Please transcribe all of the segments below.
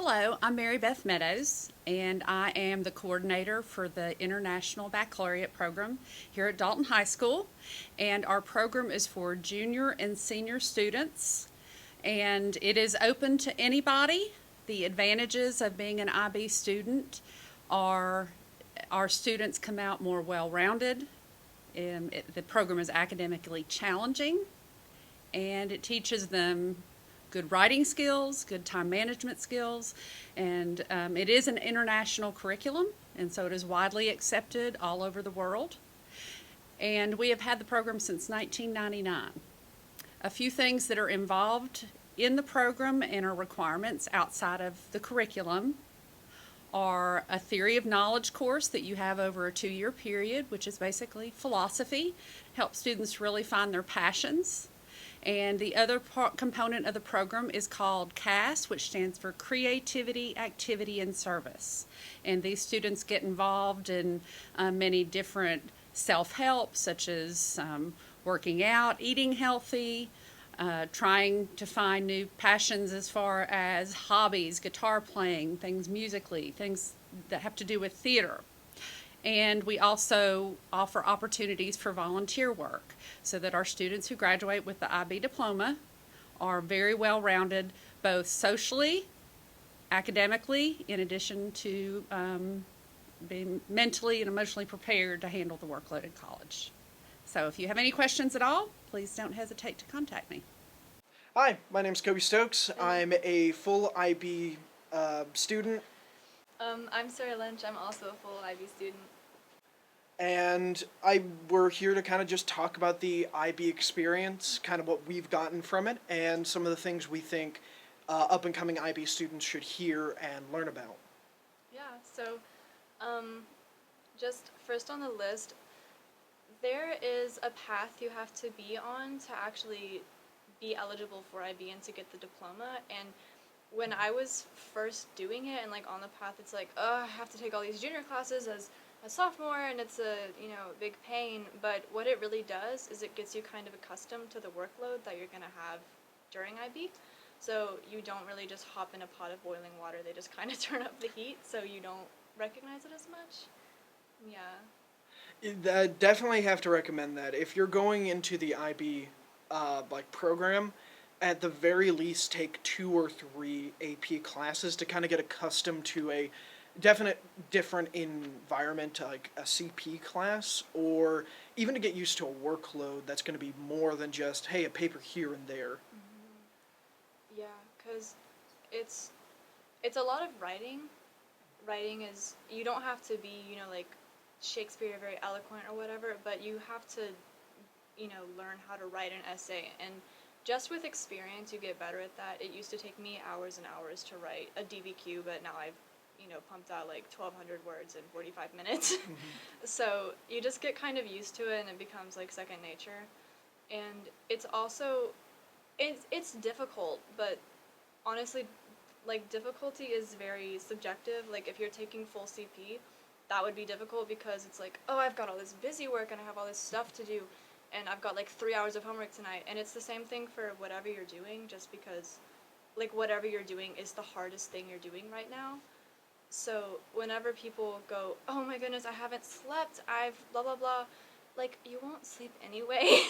Hello, I'm Mary Beth Meadows, and I am the coordinator for the International Baccalaureate program here at Dalton High School. And our program is for junior and senior students, and it is open to anybody. The advantages of being an IB student are our students come out more well-rounded. The program is academically challenging, and it teaches them good writing skills, good time management skills, and it is an international curriculum, and so it is widely accepted all over the world. And we have had the program since 1999. A few things that are involved in the program and are requirements outside of the curriculum are a theory of knowledge course that you have over a 2-year period, which is basically philosophy, helps students really find their passions. And the other component of the program is called CAS, which stands for Creativity, Activity, and Service. And these students get involved in many different self-help, such as working out, eating healthy, trying to find new passions as far as hobbies, guitar playing, things musically, things that have to do with theater. And we also offer opportunities for volunteer work so that our students who graduate with the IB diploma are very well-rounded, both socially, academically, in addition to being mentally and emotionally prepared to handle the workload in college. So if you have any questions at all, please don't hesitate to contact me. Hi, my name's Kobe Stokes. I'm a full IB student. I'm Sarah Lynch. I'm also a full IB student. And we're here to kind of just talk about the IB experience, kind of what we've gotten from it, and some of the things we think up-and-coming IB students should hear and learn about. Yeah, so just first on the list, there is a path you have to be on to actually be eligible for IB and to get the diploma. And when I was first doing it and on the path, it's like, oh, I have to take all these junior classes as a sophomore, and it's a big pain. But what it really does is it gets you kind of accustomed to the workload that you're gonna have during IB. So you don't really just hop in a pot of boiling water. They just kind of turn up the heat, so you don't recognize it as much. Yeah. Definitely have to recommend that. If you're going into the IB program, at the very least take 2 or 3 AP classes to kind of get accustomed to a different environment, like a CP class, or even to get used to a workload that's going to be more than just, hey, a paper here and there. Mm-hmm. Yeah, because it's a lot of writing. Writing is, you don't have to be, Shakespeare, very eloquent or whatever, but you have to, learn how to write an essay. And just with experience, you get better at that. It used to take me hours and hours to write a DBQ, but now I've, pumped out 1,200 words in 45 minutes. Mm-hmm. So you just get kind of used to it, and it becomes second nature. And it's also, it's difficult, but honestly, difficulty is very subjective. If you're taking full CP, that would be difficult because it's oh, I've got all this busy work and I have all this stuff to do, and I've got 3 hours of homework tonight. And it's the same thing for whatever you're doing, just because whatever you're doing is the hardest thing you're doing right now. So whenever people go, oh my goodness, I haven't slept, I've blah blah blah, you won't sleep anyway.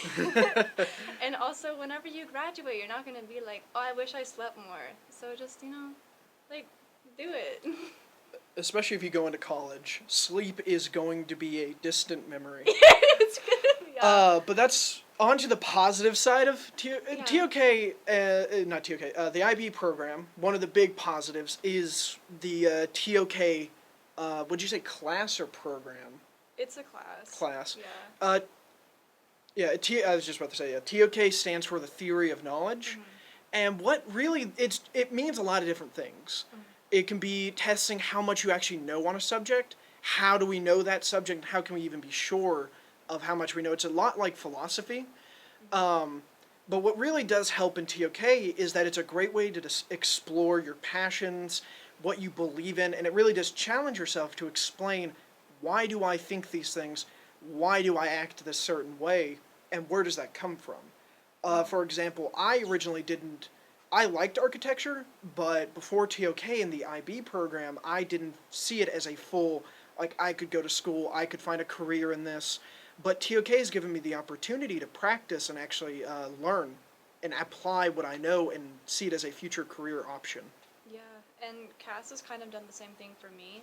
And also whenever you graduate, you're not gonna be oh, I wish I slept more. So just do it. Especially if you go into college, sleep is going to be a distant memory. It's gonna be. But that's on to the positive side of TOK, not TOK, the IB program. One of the big positives is the TOK, would you say class or program? It's a class. Class. Yeah. I was just about to say, TOK stands for the theory of knowledge. Mm-hmm. And what really, it means a lot of different things. Mm-hmm. It can be testing how much you actually know on a subject. How do we know that subject? How can we even be sure of how much we know? It's a lot like philosophy. Mm-hmm. But what really does help in TOK is that it's a great way to explore your passions, what you believe in, and it really does challenge yourself to explain, why do I think these things? Why do I act this certain way? And where does that come from? For example, I originally didn't I liked architecture, but before TOK in the IB program, I didn't see it as a full, like, I could go to school, I could find a career in this. But TOK has given me the opportunity to practice and actually learn and apply what I know and see it as a future career option. Yeah, and Cass has kind of done the same thing for me,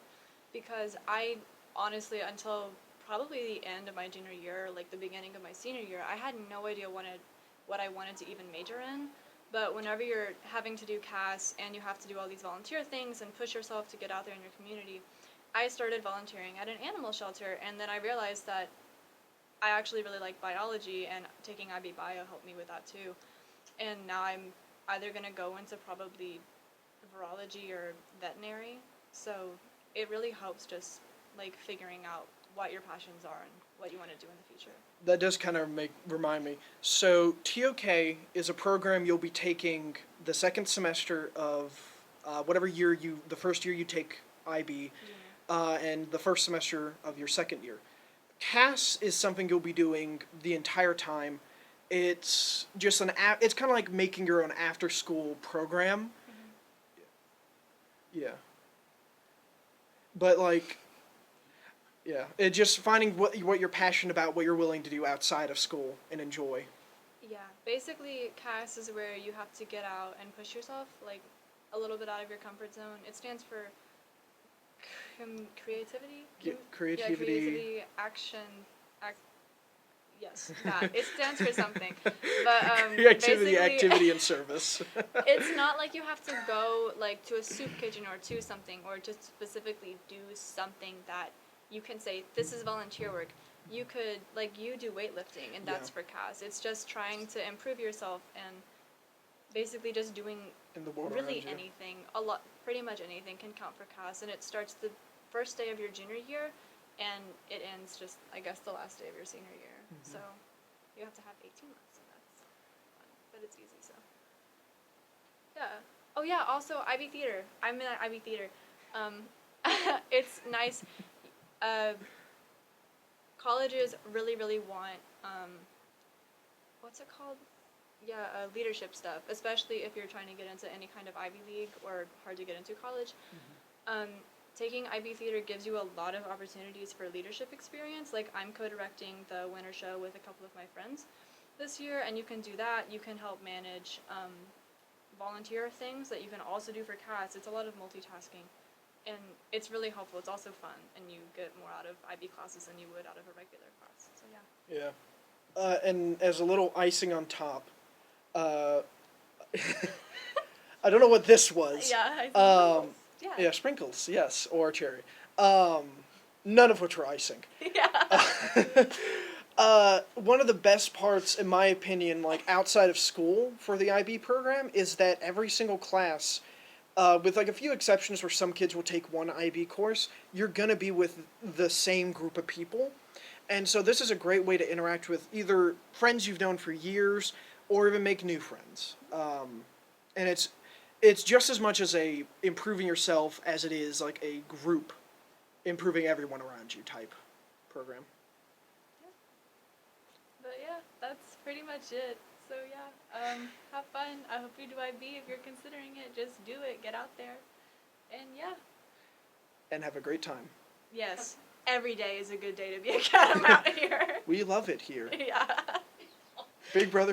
because I honestly, until probably the end of my junior year, like the beginning of my senior year, I had no idea what I wanted to even major in. But whenever you're having to do Cass and you have to do all these volunteer things and push yourself to get out there in your community, I started volunteering at an animal shelter, and then I realized that I actually really like biology, and taking IB Bio helped me with that too. And now I'm either going to go into probably virology or veterinary, so it really helps just like figuring out what your passions are and what you want to do in the future. That does kind of remind me. So TOK is a program you'll be taking the second semester of whatever year the first year you take IB, and the first semester of your second year. CAS is something you'll be doing the entire time. It's just it's kind of like making your own after school program. Yeah. But like, yeah, it just finding what you're passionate about, what you're willing to do outside of school and enjoy. Yeah, basically CAS is where you have to get out and push yourself like a little bit out of your comfort zone. It stands for creativity? Yeah, Yeah, creativity, action, yes, that. It stands for something. But creativity, basically, activity, and service. it's not like you have to go like to a soup kitchen or to something, or just specifically do something that you can say, this is volunteer work. You could, like, you do weightlifting, and that's for CAS. It's just trying to improve yourself and basically just doing In the world really around you. anything. Pretty much anything can count for CAS, and it starts the first day of your junior year, and it ends just, I guess, the last day of your senior year. Mm-hmm. So you have to have 18 months, and that's fun, but it's easy, so. Yeah. Oh yeah, also IB Theater. I'm in IB Theater. It's nice. Colleges really, really want, what's it called? Yeah, leadership stuff, especially if you're trying to get into any kind of Ivy League or hard to get into college. Taking IB Theater gives you a lot of opportunities for leadership experience. Like, I'm co-directing the winter show with a couple of my friends this year, and you can do that. You can help manage volunteer things that you can also do for CAS. It's a lot of multitasking, and it's really helpful. It's also fun, and you get more out of IB classes than you would out of a regular class. So yeah. Yeah. And as a little icing on top, I don't know what this was. Yeah. Yeah, sprinkles, yes, or cherry. None of which were icing. Yeah. One of the best parts, in my opinion, like outside of school for the IB program, is that every single class, with like a few exceptions where some kids will take one IB course, you're gonna be with the same group of people. And so this is a great way to interact with either friends you've known for years or even make new friends. And it's just as much as a improving yourself as it is like a group improving everyone around you type program. But yeah, that's pretty much it. So yeah, have fun. I hope you do IB. If you're considering it, just do it. Get out there. And yeah. And have a great time. Yes, every day is a good day to be a cat out here. We love it here. Yeah. Big brother.